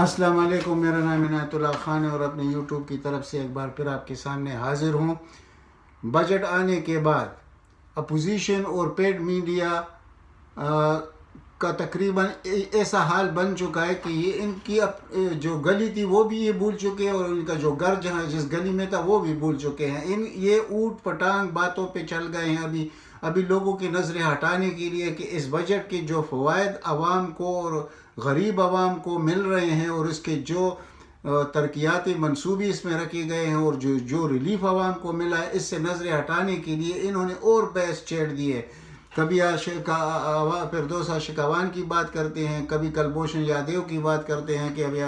السلام علیکم، میرا نام عنایت اللہ خان ہے اور اپنے یوٹیوب کی طرف سے ایک بار پھر آپ کے سامنے حاضر ہوں۔ بجٹ آنے کے بعد اپوزیشن اور پیڈ میڈیا کا تقریباً ایسا حال بن چکا ہے کہ یہ ان کی جو گلی تھی وہ بھی یہ بھول چکے ہیں، اور ان کا جو گھر جہاں جس گلی میں تھا وہ بھی بھول چکے ہیں۔ یہ اوٹ پٹانگ باتوں پہ چل گئے ہیں ابھی لوگوں کی نظریں ہٹانے کے لیے کہ اس بجٹ کے جو فوائد عوام کو اور غریب عوام کو مل رہے ہیں اور اس کے جو ترقیاتی منصوبے اس میں رکھے گئے ہیں اور جو ریلیف عوام کو ملا ہے، اس سے نظریں ہٹانے کے لیے انہوں نے اور بحث چھیڑ دی ہے۔ کبھی فردوس عاشقوان کی بات کرتے ہیں، کبھی کلبھوشن یادیو کی بات کرتے ہیں کہ ابھی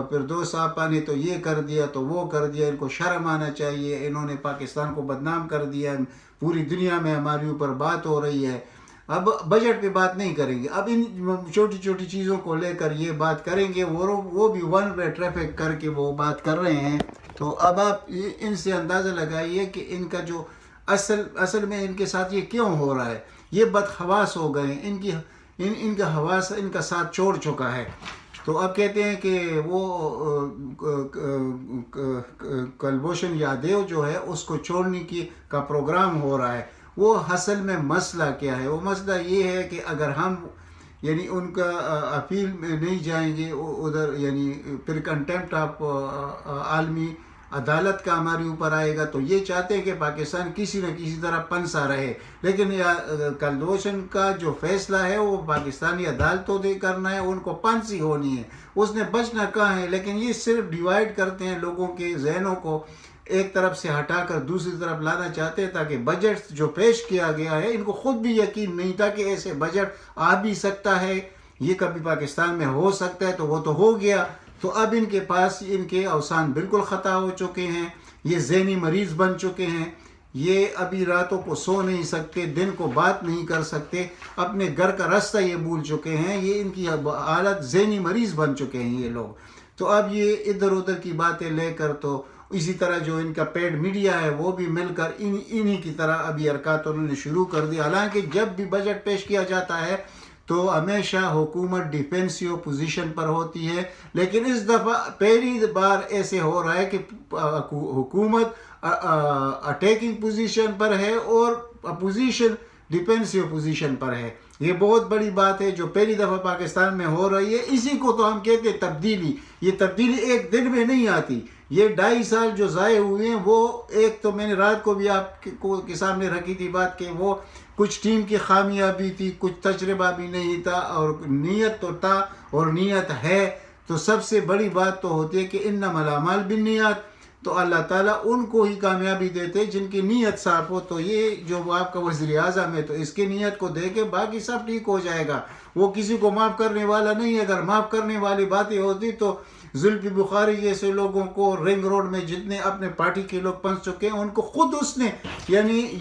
فردوس آپا نے تو یہ کر دیا تو وہ کر دیا، ان کو شرم آنا چاہیے، انہوں نے پاکستان کو بدنام کر دیا، پوری دنیا میں ہمارے اوپر بات ہو رہی ہے۔ اب بجٹ پہ بات نہیں کریں گے، اب ان چھوٹی چھوٹی چیزوں کو لے کر یہ بات کریں گے، وہ بھی ون وے ٹریفک کر کے وہ بات کر رہے ہیں۔ تو اب آپ ان سے اندازہ لگائیے کہ ان کا جو اصل میں ان کے ساتھ یہ کیوں ہو رہا ہے۔ یہ بدحواس ہو گئے ہیں، ان کا حواس ان کا ساتھ چھوڑ چکا ہے۔ تو اب کہتے ہیں کہ وہ کلبھوشن یادیو جو ہے اس کو چھوڑنے کا پروگرام ہو رہا ہے۔ وہ اصل میں مسئلہ کیا ہے؟ وہ مسئلہ یہ ہے کہ اگر ہم ان کا اپیل میں نہیں جائیں گے ادھر، پھر کنٹمپٹ آف عالمی عدالت کا ہمارے اوپر آئے گا، تو یہ چاہتے ہیں کہ پاکستان کسی نہ کسی طرح پنسا رہے، لیکن کلبھوشن کا جو فیصلہ ہے وہ پاکستانی عدالتوں سے کرنا ہے، ان کو پھانسی ہونی ہے، اس نے بچنا کہاں ہے۔ لیکن یہ صرف ڈیوائیڈ کرتے ہیں لوگوں کے ذہنوں کو، ایک طرف سے ہٹا کر دوسری طرف لانا چاہتے ہیں تاکہ بجٹ جو پیش کیا گیا ہے، ان کو خود بھی یقین نہیں تھا کہ ایسے بجٹ آ بھی سکتا ہے، یہ کبھی پاکستان میں ہو سکتا ہے، تو وہ تو ہو گیا۔ تو اب ان کے پاس ان کے اوسان بالکل خطا ہو چکے ہیں، یہ ذہنی مریض بن چکے ہیں، یہ ابھی راتوں کو سو نہیں سکتے، دن کو بات نہیں کر سکتے، اپنے گھر کا راستہ یہ بھول چکے ہیں، یہ ان کی حالت ذہنی مریض بن چکے ہیں یہ لوگ۔ تو اب یہ ادھر ادھر کی باتیں لے کر، تو اسی طرح جو ان کا پیڈ میڈیا ہے وہ بھی مل کر انہی کی طرح ابھی حرکات انہوں نے شروع کر دی۔ حالانکہ جب بھی بجٹ پیش کیا جاتا ہے تو ہمیشہ حکومت ڈیفینسیو پوزیشن پر ہوتی ہے، لیکن اس دفعہ پہلی بار ایسے ہو رہا ہے کہ حکومت اٹیکنگ پوزیشن پر ہے اور اپوزیشن ڈیفینسیو پوزیشن پر ہے۔ یہ بہت بڑی بات ہے جو پہلی دفعہ پاکستان میں ہو رہی ہے۔ اسی کو تو ہم کہتے ہیں تبدیلی۔ یہ تبدیلی ایک دن میں نہیں آتی، یہ 2.5 سال جو ضائع ہوئے ہیں، وہ ایک تو میں نے رات کو بھی آپ کے سامنے رکھی تھی بات کہ وہ کچھ ٹیم کی خامیاں بھی تھی، کچھ تجربہ بھی نہیں تھا، اور نیت تو تھا اور نیت ہے۔ تو سب سے بڑی بات تو ہوتی ہے کہ انما الاعمال بالنیات، تو اللہ تعالیٰ ان کو ہی کامیابی دیتے جن کی نیت صاف ہو۔ تو یہ جو آپ کا وزیر اعظم ہے تو اس کی نیت کو دیکھ کے باقی سب ٹھیک ہو جائے گا۔ وہ کسی کو معاف کرنے والا نہیں ہے۔ اگر معاف کرنے والی باتیں ہوتی تو زلفی بخاری جیسے لوگوں کو رنگ روڈ میں جتنے اپنے پارٹی کے لوگ پھنس چکے ہیں ان کو خود اس نے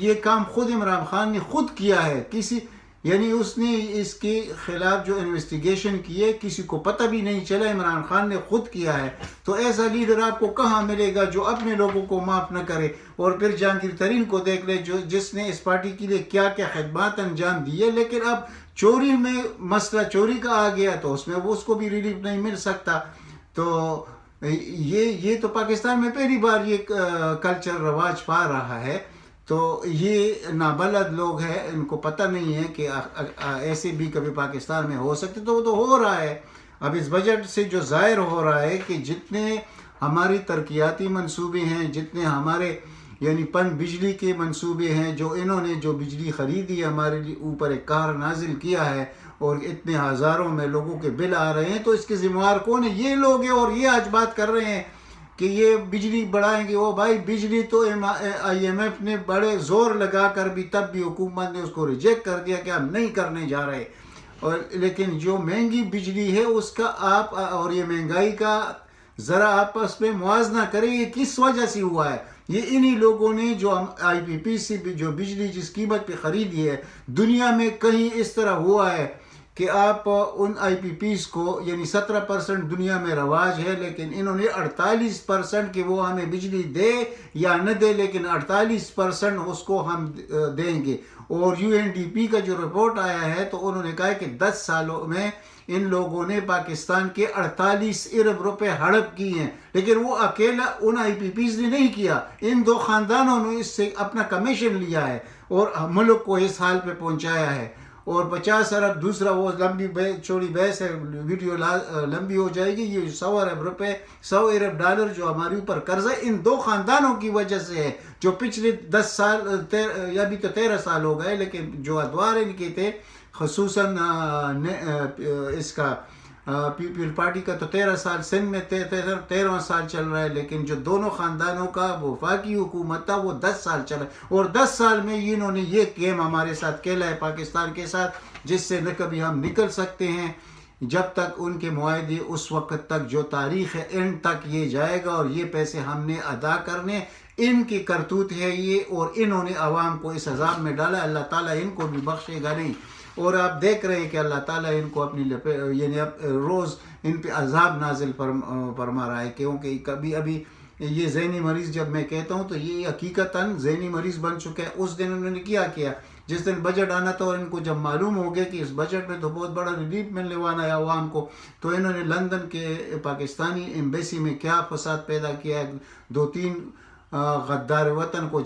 یہ کام خود عمران خان نے خود کیا ہے، اس نے اس کے خلاف جو انویسٹیگیشن کی ہے کسی کو پتہ بھی نہیں چلا، عمران خان نے خود کیا ہے۔ تو ایسا لیڈر آپ کو کہاں ملے گا جو اپنے لوگوں کو معاف نہ کرے؟ اور پھر جہانگیر ترین کو دیکھ لے جس نے اس پارٹی کے لیے کیا کیا خدمات انجام دی ہے، لیکن اب چوری میں مسئلہ چوری کا آ گیا تو اس میں اس کو بھی ریلیف نہیں مل سکتا۔ تو یہ تو پاکستان میں پہلی بار یہ کلچر رواج پا رہا ہے۔ تو یہ نابلد لوگ ہیں، ان کو پتہ نہیں ہے کہ ایسے بھی کبھی پاکستان میں ہو سکتے، تو وہ تو ہو رہا ہے۔ اب اس بجٹ سے جو ظاہر ہو رہا ہے کہ جتنے ہماری ترقیاتی منصوبے ہیں، جتنے ہمارے پن بجلی کے منصوبے ہیں، جو انہوں نے جو بجلی خریدی ہے ہمارے اوپر ایک قہر نازل کیا ہے، اور اتنے ہزاروں میں لوگوں کے بل آ رہے ہیں، تو اس کے ذمہ دار کون ہے؟ یہ لوگ ہیں۔ اور یہ آج بات کر رہے ہیں کہ یہ بجلی بڑھائیں گے۔ بھائی بجلی تو IMF نے بڑے زور لگا کر بھی تب بھی حکومت نے اس کو ریجیکٹ کر دیا کہ ہم نہیں کرنے جا رہے۔ لیکن جو مہنگی بجلی ہے اس کا آپ اور یہ مہنگائی کا ذرا آپس میں موازنہ کریں، یہ کس وجہ سے ہوا ہے؟ یہ انہی لوگوں نے جو IPP سے جو بجلی جس قیمت پہ خریدی ہے، دنیا میں کہیں اس طرح ہوا ہے کہ آپ ان IPPs کو 17% دنیا میں رواج ہے، لیکن انہوں نے 48% کہ وہ ہمیں بجلی دے یا نہ دے، لیکن 48% اس کو ہم دیں گے۔ اور UNDP کا جو رپورٹ آیا ہے تو انہوں نے کہا کہ 10 سالوں میں ان لوگوں نے پاکستان کے 48 ارب روپے ہڑپ کی ہیں، لیکن وہ اکیلا ان آئی پی پیز نے نہیں کیا، ان دو خاندانوں نے اس سے اپنا کمیشن لیا ہے اور ملک کو اس حال پہ پہنچایا ہے۔ اور 50 ارب دوسرا وہ لمبی چوڑی بحث ہے، ویڈیو لمبی ہو جائے گی۔ یہ 100 ارب روپے، 100 ارب ڈالر جو ہمارے اوپر قرض ہے ان دو خاندانوں کی وجہ سے ہے، جو پچھلے 10 سال یا ابھی تو 13 سال ہو گئے، لیکن جو ادوار ان کے تھے خصوصاً اس کا پیپل پارٹی کا تو 13 سال، سندھ میں 13واں سال چل رہا ہے، لیکن جو دونوں خاندانوں کا وفاقی حکومت تھا وہ 10 سال چلا، اور 10 سال میں انہوں نے یہ گیم ہمارے ساتھ کھیلا ہے پاکستان کے ساتھ، جس سے نہ کبھی ہم نکل سکتے ہیں جب تک ان کے معاہدے اس وقت تک جو تاریخ ہے اینڈ تک یہ جائے گا، اور یہ پیسے ہم نے ادا کرنے، ان کی کرتوت ہے یہ، اور انہوں نے عوام کو اس عذاب میں ڈالا، اللہ تعالیٰ ان کو بھی بخشے گا نہیں۔ اور آپ دیکھ رہے ہیں کہ اللہ تعالیٰ ان کو اپنی یعنی روز ان پہ عذاب نازل فرما رہا ہے، کیونکہ کبھی ابھی یہ ذہنی مریض جب میں کہتا ہوں تو یہ حقیقتاً ذہنی مریض بن چکے ہیں۔ اس دن انہوں نے کیا جس دن بجٹ آنا تھا اور ان کو جب معلوم ہو گیا کہ اس بجٹ میں تو بہت بڑا ریلیف ملنے والا ہے عوام کو، تو انہوں نے لندن کے پاکستانی ایمبیسی میں کیا فساد پیدا کیا ہے، 2-3 غدار وطن کو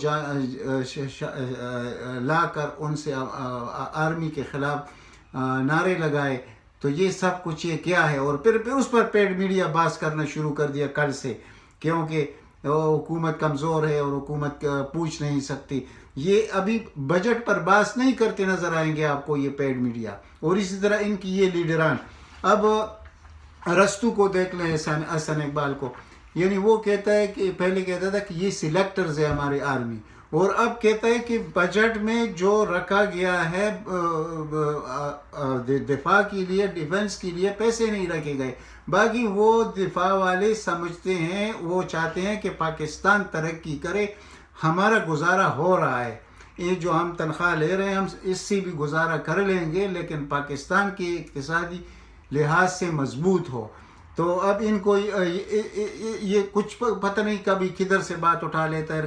لا کر ان سے آرمی کے خلاف نعرے لگائے، تو یہ سب کچھ یہ کیا ہے۔ اور پھر اس پر پیڈ میڈیا باز کرنا شروع کر دیا کل سے، کیونکہ حکومت کمزور ہے اور حکومت پوچھ نہیں سکتی۔ یہ ابھی بجٹ پر باز نہیں کرتے نظر آئیں گے آپ کو یہ پیڈ میڈیا، اور اسی طرح ان کی یہ لیڈران۔ اب رستو کو دیکھ لیں، حسن اقبال کو، یعنی وہ کہتا ہے کہ پہلے کہتا تھا کہ یہ سلیکٹرز ہے ہماری آرمی، اور اب کہتا ہے کہ بجٹ میں جو رکھا گیا ہے دفاع کے لیے، ڈیفنس کے لیے پیسے نہیں رکھے گئے۔ باقی وہ دفاع والے سمجھتے ہیں، وہ چاہتے ہیں کہ پاکستان ترقی کرے، ہمارا گزارا ہو رہا ہے، یہ جو ہم تنخواہ لے رہے ہیں ہم اس سے بھی گزارا کر لیں گے، لیکن پاکستان کے اقتصادی لحاظ سے مضبوط ہو۔ تو اب ان کو یہ کچھ پتہ نہیں کبھی کدھر سے بات اٹھا لیتا ہے،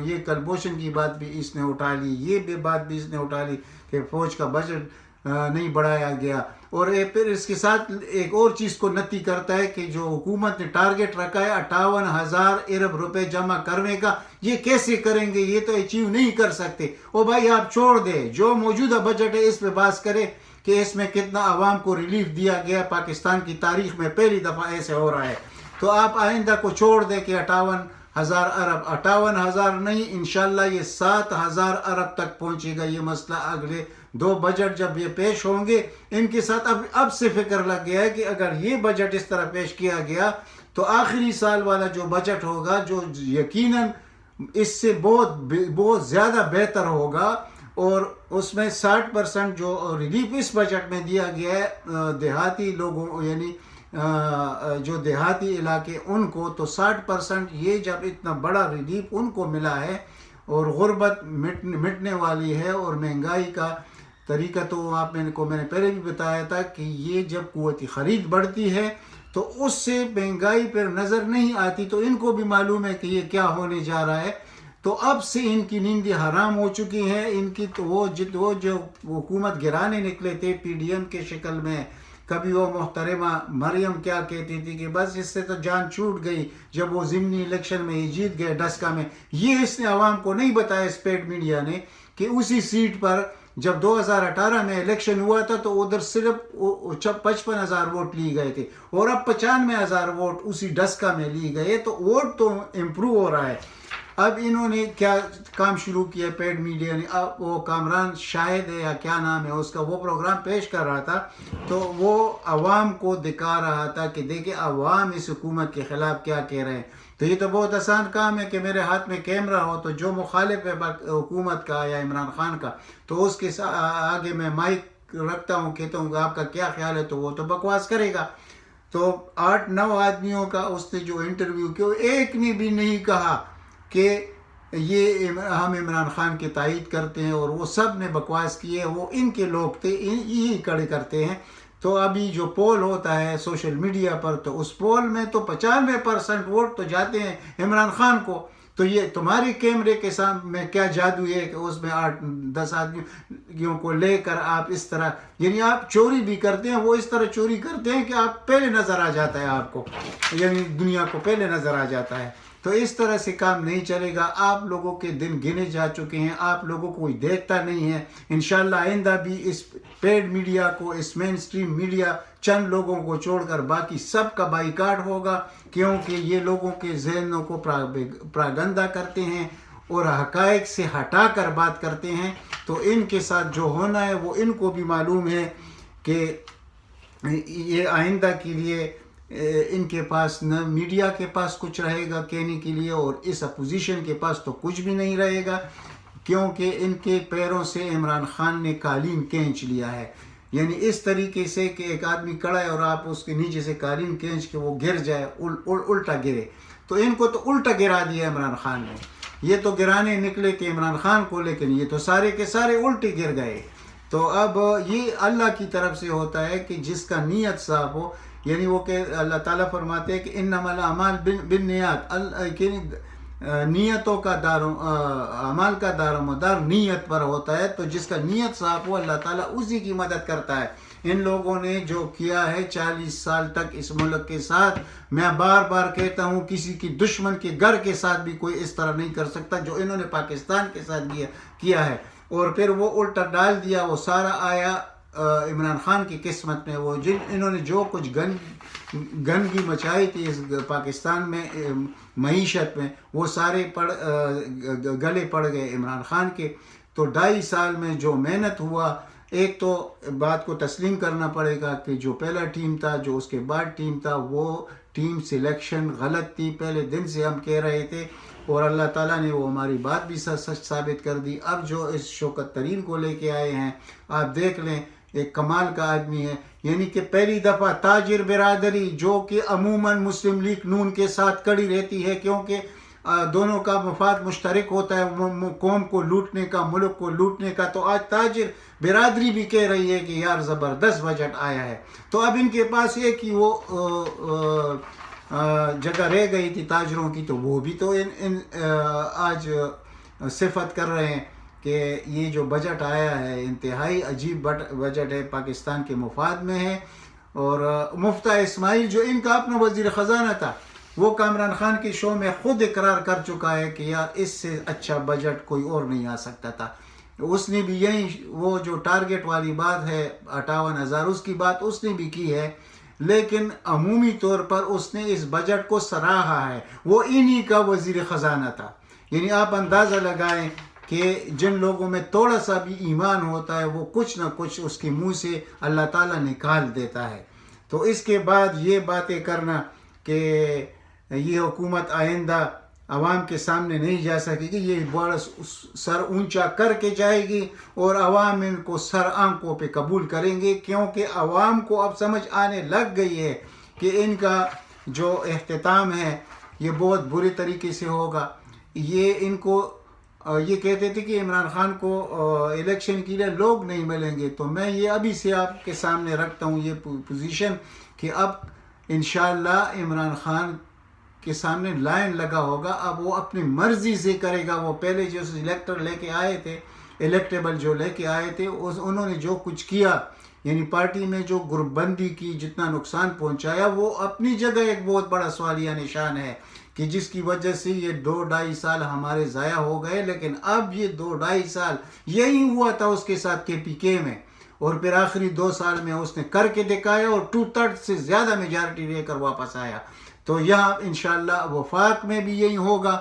یہ کلبھوشن کی بات بھی اس نے اٹھا لی، یہ بات بھی اس نے اٹھا لی کہ فوج کا بجٹ نہیں بڑھایا گیا، اور پھر اس کے ساتھ ایک اور چیز کو نتی کرتا ہے کہ جو حکومت نے ٹارگٹ رکھا ہے 58,000 ارب روپے جمع کرنے کا، یہ کیسے کریں گے، یہ تو اچیو نہیں کر سکتے۔ او بھائی آپ چھوڑ دیں، جو موجودہ بجٹ ہے اس پہ بات کرے کہ اس میں کتنا عوام کو ریلیف دیا گیا، پاکستان کی تاریخ میں پہلی دفعہ ایسے ہو رہا ہے۔ تو آپ آئندہ کو چھوڑ دیں کہ 58,000 ارب، 58,000 نہیں، انشاءاللہ یہ 7,000 ارب تک پہنچے گا یہ مسئلہ۔ اگلے 2 بجٹ جب یہ پیش ہوں گے، ان کے ساتھ اب سے فکر لگ گیا ہے کہ اگر یہ بجٹ اس طرح پیش کیا گیا تو آخری سال والا جو بجٹ ہوگا، جو یقیناً اس سے بہت زیادہ بہتر ہوگا، اور اس میں 60% جو ریلیف اس بجٹ میں دیا گیا ہے دیہاتی لوگوں، یعنی جو دیہاتی علاقے ان کو، تو 60% یہ جب اتنا بڑا ریلیف ان کو ملا ہے، اور غربت مٹنے والی ہے، اور مہنگائی کا طریقہ تو میں نے پہلے بھی بتایا تھا کہ یہ جب قوت خرید بڑھتی ہے تو اس سے مہنگائی پر نظر نہیں آتی، تو ان کو بھی معلوم ہے کہ یہ کیا ہونے جا رہا ہے، تو اب سے ان کی نیندیں حرام ہو چکی ہیں۔ ان کی تو وہ جو حکومت گرانے نکلے تھے پی ڈی ایم کے شکل میں، کبھی وہ محترمہ مریم کیا کہتی تھی کہ بس اس سے تو جان چھوٹ گئی جب وہ ضمنی الیکشن میں یہ جیت گئے ڈسکا میں۔ یہ اس نے عوام کو نہیں بتایا، اسپیڈ میڈیا نے، کہ اسی سیٹ پر جب 2018 میں الیکشن ہوا تھا تو ادھر صرف 55,000 ووٹ لی گئے تھے، اور اب 95,000 ووٹ اسی ڈسکا میں لی گئے، تو ووٹ تو امپروو ہو رہا ہے۔ اب انہوں نے کیا کام شروع کیا پیڈ میڈیا نے، اب وہ کامران شاہد ہے یا کیا نام ہے اس کا، وہ پروگرام پیش کر رہا تھا، تو وہ عوام کو دکھا رہا تھا کہ دیکھیں عوام اس حکومت کے خلاف کیا کہہ رہے ہیں۔ تو یہ تو بہت آسان کام ہے کہ میرے ہاتھ میں کیمرہ ہو تو جو مخالف ہے حکومت کا یا عمران خان کا، تو اس کے آگے میں مائک رکھتا ہوں، کہتا ہوں کہ آپ کا کیا خیال ہے، تو وہ تو بکواس کرے گا۔ تو 8-9 آدمیوں کا اس نے جو انٹرویو کیا، ایک نے بھی نہیں کہا کہ یہ ہم عمران خان کی تائید کرتے ہیں، اور وہ سب نے بکواس کی ہے، وہ ان کے لوگ تھے، یہی کڑے کرتے ہیں۔ تو ابھی جو پول ہوتا ہے سوشل میڈیا پر، تو اس پول میں تو 95% ووٹ تو جاتے ہیں عمران خان کو، تو یہ تمہارے کیمرے کے سامنے کیا جادو ہے کہ اس میں 8-10 آدمیوں کو لے کر آپ اس طرح، یعنی آپ چوری بھی کرتے ہیں، وہ اس طرح چوری کرتے ہیں کہ آپ پہلے نظر آ جاتا ہے، آپ کو یعنی دنیا کو پہلے نظر آ جاتا ہے. تو اس طرح سے کام نہیں چلے گا. آپ لوگوں کے دن گنے جا چکے ہیں، آپ لوگوں کو کوئی دیکھتا نہیں ہے. انشاءاللہ آئندہ بھی اس پیڈ میڈیا کو، اس مین سٹریم میڈیا چند لوگوں کو چھوڑ کر باقی سب کا بائیکاٹ ہوگا، کیونکہ یہ لوگوں کے ذہنوں کو پراگندہ کرتے ہیں اور حقائق سے ہٹا کر بات کرتے ہیں. تو ان کے ساتھ جو ہونا ہے وہ ان کو بھی معلوم ہے کہ یہ آئندہ کے لیے ان کے پاس نہ میڈیا کے پاس کچھ رہے گا کہنے کے لیے، اور اس اپوزیشن کے پاس تو کچھ بھی نہیں رہے گا، کیونکہ ان کے پیروں سے عمران خان نے قالین کھینچ لیا ہے. یعنی اس طریقے سے کہ ایک آدمی کھڑا ہے اور آپ اس کے نیچے سے قالین کھینچ کے وہ گر جائے، الٹا گرے. تو ان کو تو الٹا گرا دیا عمران خان نے. یہ تو گرانے نکلے تھے عمران خان کو، لیکن یہ تو سارے کے سارے الٹے گر گئے. تو اب یہ اللہ کی طرف سے ہوتا ہے کہ جس کا نیت صاف ہو. یعنی وہ کہ اللہ تعالیٰ فرماتے ہیں کہ انما الاعمال بالنیات، نیتوں کا اعمال کا دار و مدار نیت پر ہوتا ہے. تو جس کا نیت صاف ہو اللہ تعالیٰ اسی کی مدد کرتا ہے. ان لوگوں نے جو کیا ہے 40 سال تک اس ملک کے ساتھ، میں بار بار کہتا ہوں کسی کی دشمن کے گھر کے ساتھ بھی کوئی اس طرح نہیں کر سکتا جو انہوں نے پاکستان کے ساتھ کیا ہے. اور پھر وہ الٹا ڈال دیا، وہ سارا آیا عمران خان کی قسمت میں. وہ انہوں نے جو کچھ گندگی مچائی تھی اس پاکستان میں معیشت میں، وہ سارے گلے پڑ گئے عمران خان کے. تو 2.5 سال میں جو محنت ہوا، ایک تو بات کو تسلیم کرنا پڑے گا کہ جو پہلا ٹیم تھا، جو اس کے بعد ٹیم تھا، وہ ٹیم سلیکشن غلط تھی. پہلے دن سے ہم کہہ رہے تھے اور اللہ تعالیٰ نے وہ ہماری بات بھی سچ ثابت کر دی. اب جو اس شوکت ترین کو لے کے آئے ہیں، آپ دیکھ لیں، ایک کمال کا آدمی ہے. یعنی کہ پہلی دفعہ تاجر برادری جو کہ عموماً مسلم لیگ نون کے ساتھ کڑی رہتی ہے، کیونکہ دونوں کا مفاد مشترک ہوتا ہے، قوم کو لوٹنے کا، ملک کو لوٹنے کا. تو آج تاجر برادری بھی کہہ رہی ہے کہ یار زبردست بجٹ آیا ہے. تو اب ان کے پاس ایک ہی وہ جگہ رہ گئی تھی تاجروں کی، تو وہ بھی تو آج صفت کر رہے ہیں کہ یہ جو بجٹ آیا ہے انتہائی عجیب بجٹ ہے، پاکستان کے مفاد میں ہے. اور مفتہ اسماعیل جو ان کا اپنا وزیر خزانہ تھا، وہ کامران خان کے شو میں خود اقرار کر چکا ہے کہ یار اس سے اچھا بجٹ کوئی اور نہیں آ سکتا تھا. اس نے بھی یہی وہ جو ٹارگٹ والی بات ہے 58,000، اس کی بات اس نے بھی کی ہے، لیکن عمومی طور پر اس نے اس بجٹ کو سراہا ہے. وہ انہی کا وزیر خزانہ تھا. یعنی آپ اندازہ لگائیں کہ جن لوگوں میں تھوڑا سا بھی ایمان ہوتا ہے وہ کچھ نہ کچھ اس کے منہ سے اللہ تعالیٰ نکال دیتا ہے. تو اس کے بعد یہ باتیں کرنا کہ یہ حکومت آئندہ عوام کے سامنے نہیں جا سکے گی، یہ بڑا سر اونچا کر کے جائے گی اور عوام ان کو سر آنکھوں پہ قبول کریں گے، کیونکہ عوام کو اب سمجھ آنے لگ گئی ہے کہ ان کا جو اختتام ہے یہ بہت برے طریقے سے ہوگا. یہ ان کو یہ کہتے تھے کہ عمران خان کو الیکشن کے لیے لوگ نہیں ملیں گے. تو میں یہ ابھی سے آپ کے سامنے رکھتا ہوں یہ پوزیشن کہ اب انشاءاللہ عمران خان کے سامنے لائن لگا ہوگا. اب وہ اپنی مرضی سے کرے گا. وہ پہلے جو الیکٹر لے کے آئے تھے، الیکٹیبل جو لے کے آئے تھے، انہوں نے جو کچھ کیا، یعنی پارٹی میں جو گروپ بندی کی، جتنا نقصان پہنچایا، وہ اپنی جگہ ایک بہت بڑا سوالیہ نشان ہے کہ جس کی وجہ سے یہ 2-2.5 سال ہمارے ضائع ہو گئے. لیکن اب یہ 2-2.5 سال یہی ہوا تھا اس کے ساتھ KPK میں، اور پھر آخری 2 سال میں اس نے کر کے دکھایا اور 2/3 سے زیادہ میجارٹی لے کر واپس آیا. تو یہاں انشاءاللہ وفاق میں بھی یہی ہوگا،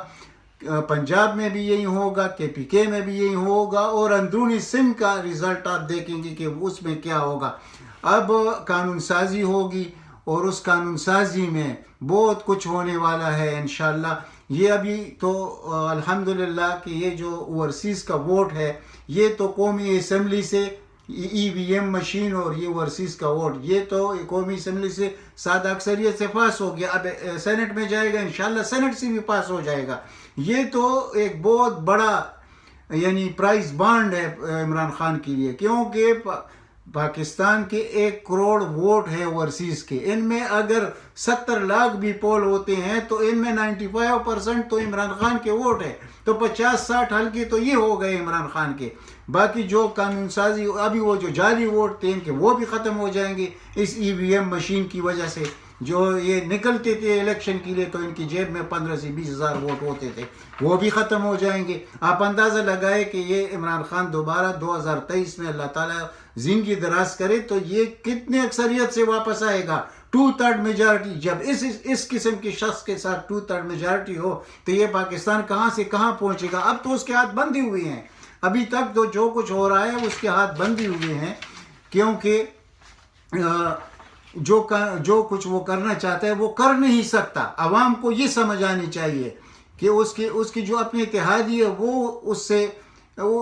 پنجاب میں بھی یہی ہوگا، KPK میں بھی یہی ہوگا، اور اندرونی سندھ کا رزلٹ آپ دیکھیں گے کہ اس میں کیا ہوگا. اب قانون سازی ہوگی اور اس قانون سازی میں بہت کچھ ہونے والا ہے انشاءاللہ. یہ ابھی تو الحمدللہ کہ یہ جو اوورسیز کا ووٹ ہے، یہ تو قومی اسمبلی سے EVM مشین اور یہ اوورسیز کا ووٹ، یہ تو قومی اسمبلی سے سادہ اکثریت سے پاس ہو گیا. اب سینٹ میں جائے گا، انشاءاللہ سینٹ سے بھی پاس ہو جائے گا. یہ تو ایک بہت بڑا یعنی پرائز بانڈ ہے عمران خان کے لیے، کیونکہ پاکستان کے 1 کروڑ ووٹ ہے اوورسیز کے، ان میں اگر 70 لاکھ بھی پول ہوتے ہیں تو ان میں 95% تو عمران خان کے ووٹ ہے، تو 50-60 حلقے تو یہ ہو گئے عمران خان کے. باقی جو قانون سازی ابھی وہ جو جعلی ووٹ تھے ان کے وہ بھی ختم ہو جائیں گے اس EVM مشین کی وجہ سے. جو یہ نکلتے تھے الیکشن کے لیے تو ان کی جیب میں 15 سے 20 ہزار ووٹ ہوتے تھے، وہ بھی ختم ہو جائیں گے. آپ اندازہ لگائے کہ یہ عمران خان دوبارہ 2023 میں اللہ تعالیٰ زندگی دراز کرے تو یہ کتنے اکثریت سے واپس آئے گا. 2/3 میجارٹی، جب اس قسم کے شخص کے ساتھ 2/3 میجارٹی ہو تو یہ پاکستان کہاں سے کہاں پہنچے گا. اب تو اس کے ہاتھ بندھی ہوئے ہیں، ابھی تک تو جو کچھ ہو رہا ہے اس کے ہاتھ بندھی ہوئے ہیں، کیونکہ جو کچھ وہ کرنا چاہتا ہے وہ کر نہیں سکتا. عوام کو یہ سمجھ آنی چاہیے کہ اس کی جو اپنی اتحادی ہے وہ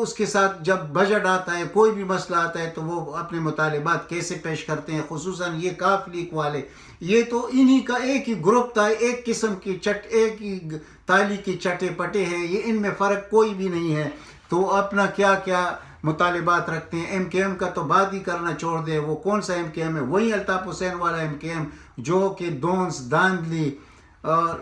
اس کے ساتھ جب بجٹ آتا ہے، کوئی بھی مسئلہ آتا ہے تو وہ اپنے مطالبات کیسے پیش کرتے ہیں. خصوصاً یہ کاف لیگ والے، یہ تو انہی کا ایک ہی گروپ تھا، ایک قسم کی ایک ہی تالی کی چٹے پٹے ہیں، یہ ان میں فرق کوئی بھی نہیں ہے. تو اپنا کیا مطالبات رکھتے ہیں. MKM کا تو بات ہی کرنا چھوڑ دے، وہ کون سا MKM ہے؟ وہی الطاف حسین والا MKM جو کہ دونس داندلی اور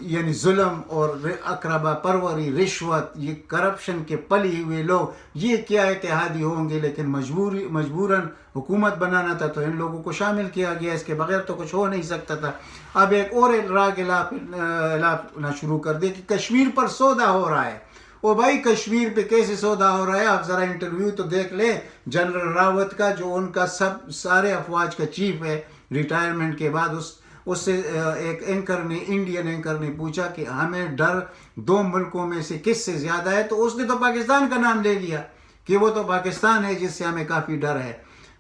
یعنی ظلم اور اقربا پروری، رشوت، یہ کرپشن کے پلی ہوئے لوگ، یہ کیا اتحادی ہوں گے. لیکن مجبوراً حکومت بنانا تھا تو ان لوگوں کو شامل کیا گیا، اس کے بغیر تو کچھ ہو نہیں سکتا تھا. اب ایک اور راگ الاپنا شروع کر دے کہ کشمیر پر سودا ہو رہا ہے. او بھائی کشمیر پہ کیسے سودا ہو رہا ہے؟ آپ ذرا انٹرویو تو دیکھ لیں جنرل راوت کا، جو ان کا سارے افواج کا چیف ہے ریٹائرمنٹ کے بعد. اس سے ایک انڈین اینکر نے پوچھا کہ ہمیں ڈر 2 ملکوں میں سے کس سے زیادہ ہے، تو اس نے تو پاکستان کا نام لے لیا کہ وہ تو پاکستان ہے جس سے ہمیں کافی ڈر ہے،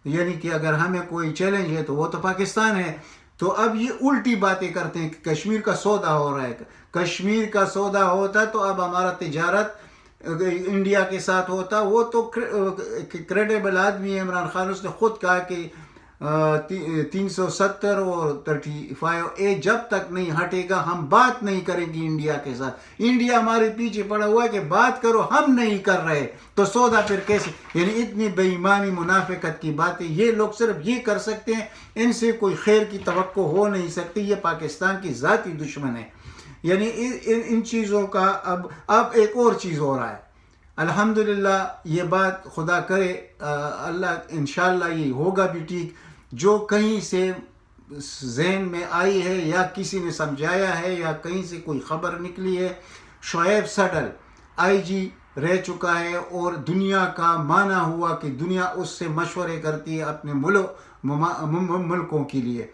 یعنی کہ اگر ہمیں کوئی چیلنج ہے تو وہ تو پاکستان ہے. تو اب یہ الٹی باتیں کرتے ہیں کہ کشمیر کا سودا ہو رہا ہے. کشمیر کا سودا ہوتا تو اب ہمارا تجارت انڈیا کے ساتھ ہوتا. وہ تو کریڈیبل آدمی ہے عمران خان، اس نے خود کہا کہ 370 اور 35A جب تک نہیں ہٹے گا ہم بات نہیں کریں گے انڈیا کے ساتھ. انڈیا ہمارے پیچھے پڑا ہوا ہے کہ بات کرو، ہم نہیں کر رہے تو سودا پھر کیسے؟ یعنی اتنی بے ایمانی منافقت کی باتیں یہ لوگ صرف یہ کر سکتے ہیں، ان سے کوئی خیر کی توقع ہو نہیں سکتی. یہ پاکستان کی ذاتی دشمن ہے. یعنی ان چیزوں کا اب ایک اور چیز ہو رہا ہے. الحمدللہ یہ بات خدا کرے اللہ انشاءاللہ یہ ہوگا بھی ٹھیک. جو کہیں سے ذہن میں آئی ہے یا کسی نے سمجھایا ہے یا کہیں سے کوئی خبر نکلی ہے، شعیب سڈل IG رہ چکا ہے اور دنیا کا مانا ہوا کہ دنیا اس سے مشورے کرتی ہے اپنے ملکوں کے لیے،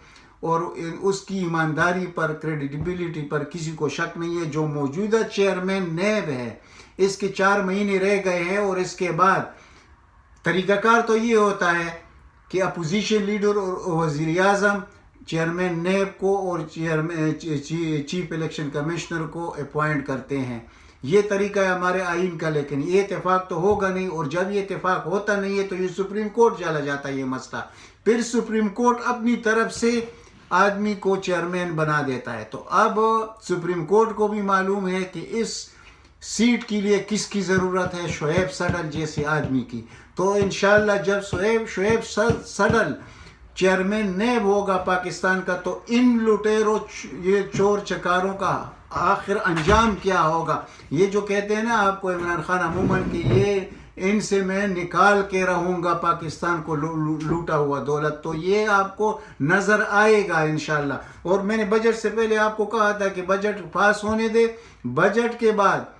اور اس کی ایمانداری پر، کریڈیبلٹی پر کسی کو شک نہیں ہے. جو موجودہ چیئرمین نیب ہے، اس کے 4 مہینے رہ گئے ہیں اور اس کے بعد طریقہ کار تو یہ ہوتا ہے کہ اپوزیشن لیڈر اور وزیر اعظم چیئرمین نیب کو اور چیف الیکشن کمشنر کو اپوائنٹ کرتے ہیں. یہ طریقہ ہے ہمارے آئین کا، لیکن یہ اتفاق تو ہوگا نہیں، اور جب یہ اتفاق ہوتا نہیں ہے تو یہ سپریم کورٹ چلا جاتا ہے یہ مسئلہ. پھر سپریم کورٹ اپنی طرف سے آدمی کو چیئرمین بنا دیتا ہے. تو اب سپریم کورٹ کو بھی معلوم ہے کہ اس سیٹ کے لیے کس کی ضرورت ہے، شعیب سڈل جیسے آدمی کی. تو انشاءاللہ جب شعیب سڈل چیئرمین نیب ہوگا پاکستان کا تو ان لٹیروں، یہ چور چکاروں کا آخر انجام کیا ہوگا. یہ جو کہتے ہیں نا آپ کو عمران خان عموماً کہ یہ ان سے میں نکال کے رہوں گا پاکستان کو لوٹا ہوا دولت، تو یہ آپ کو نظر آئے گا انشاءاللہ. اور میں نے بجٹ سے پہلے آپ کو کہا تھا کہ بجٹ پاس ہونے دے، بجٹ کے بعد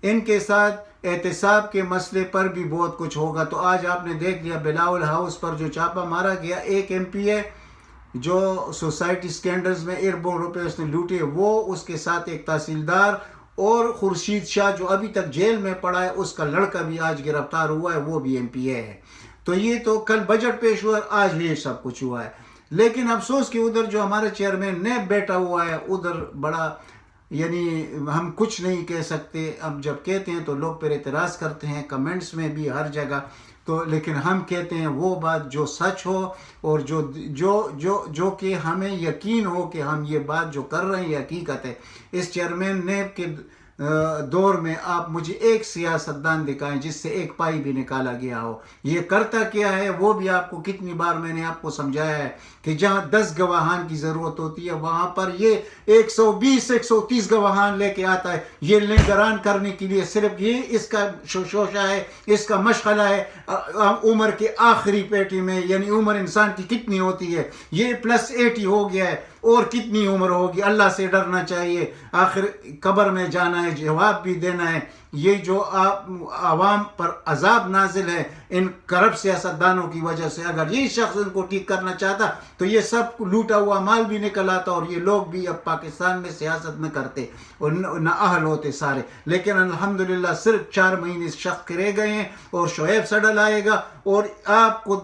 ان کے ساتھ احتساب کے مسئلے پر بھی بہت کچھ ہوگا. تو آج آپ نے دیکھ لیا بلاول ہاؤس پر جو چھاپہ مارا گیا، ایک MP ہے جو سوسائٹی سکینڈلز میں اربوں روپے اس نے لوٹے، وہ اس کے ساتھ ایک تحصیلدار اور خورشید شاہ جو ابھی تک جیل میں پڑا ہے، اس کا لڑکا بھی آج گرفتار ہوا ہے، وہ بھی MPA ہے. تو یہ تو کل بجٹ پیش ہوا، آج یہ سب کچھ ہوا ہے. لیکن افسوس کہ ادھر جو ہمارا چیئرمین نیب بیٹھا ہوا ہے ادھر بڑا، یعنی ہم کچھ نہیں کہہ سکتے. اب جب کہتے ہیں تو لوگ پھر اعتراض کرتے ہیں کمنٹس میں بھی ہر جگہ. تو لیکن ہم کہتے ہیں وہ بات جو سچ ہو اور جو کہ ہمیں یقین ہو کہ ہم یہ بات جو کر رہے ہیں یہ حقیقت ہے. اس چیئرمین نیب کے دور میں آپ مجھے ایک سیاستدان دکھائیں جس سے ایک پائی بھی نکالا گیا ہو. یہ کرتا کیا ہے وہ بھی آپ کو کتنی بار میں نے آپ کو سمجھایا ہے کہ جہاں 10 گواہان کی ضرورت ہوتی ہے وہاں پر یہ 120 130 گواہان لے کے آتا ہے. یہ نگران کرنے کے لیے صرف یہ اس کا شوشہ ہے, اس کا مشغلہ ہے. عمر کے آخری پیٹی میں یعنی عمر انسان کی کتنی ہوتی ہے, یہ +80 ہو گیا ہے, اور کتنی عمر ہوگی. اللہ سے ڈرنا چاہیے, آخر قبر میں جانا ہے, جواب بھی دینا ہے. یہ جو عوام پر عذاب نازل ہے ان کرپٹ سیاستدانوں کی وجہ سے, اگر یہ شخص ان کو ٹھیک کرنا چاہتا تو یہ سب لوٹا ہوا مال بھی نکل آتا اور یہ لوگ بھی اب پاکستان میں سیاست نہ کرتے اور نہ اہل ہوتے سارے. لیکن الحمدللہ صرف 4 مہینے شخص رہ گئے ہیں اور شعیب سڈل آئے گا اور آپ کو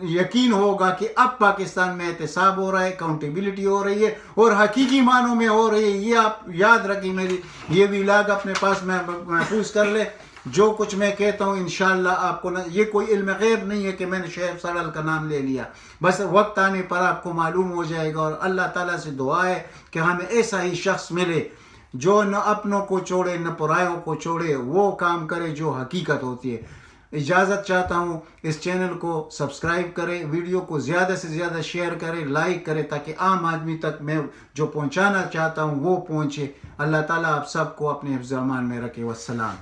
یقین ہوگا کہ اب پاکستان میں احتساب ہو رہا ہے, اکاؤنٹیبلٹی ہو رہی ہے اور حقیقی معنوں میں ہو رہی ہے. یہ آپ یاد رکھیں, میری یہ ویلاگ اپنے پاس محفوظ کر لے. جو کچھ میں کہتا ہوں انشاءاللہ آپ کو یہ کوئی علم غیب نہیں ہے کہ میں نے شعیب سڈل کا نام لے لیا, بس وقت آنے پر آپ کو معلوم ہو جائے گا. اور اللہ تعالیٰ سے دعا ہے کہ ہمیں ایسا ہی شخص ملے جو نہ اپنوں کو چھوڑے نہ پرایوں کو چھوڑے, وہ کام کرے جو حقیقت ہوتی ہے. اجازت چاہتا ہوں, اس چینل کو سبسکرائب کرے, ویڈیو کو زیادہ سے زیادہ شیئر کرے, لائک کرے, تاکہ عام آدمی تک میں جو پہنچانا چاہتا ہوں وہ پہنچے. اللہ تعالیٰ آپ سب کو اپنے حفظ امان میں رکھے. والسلام.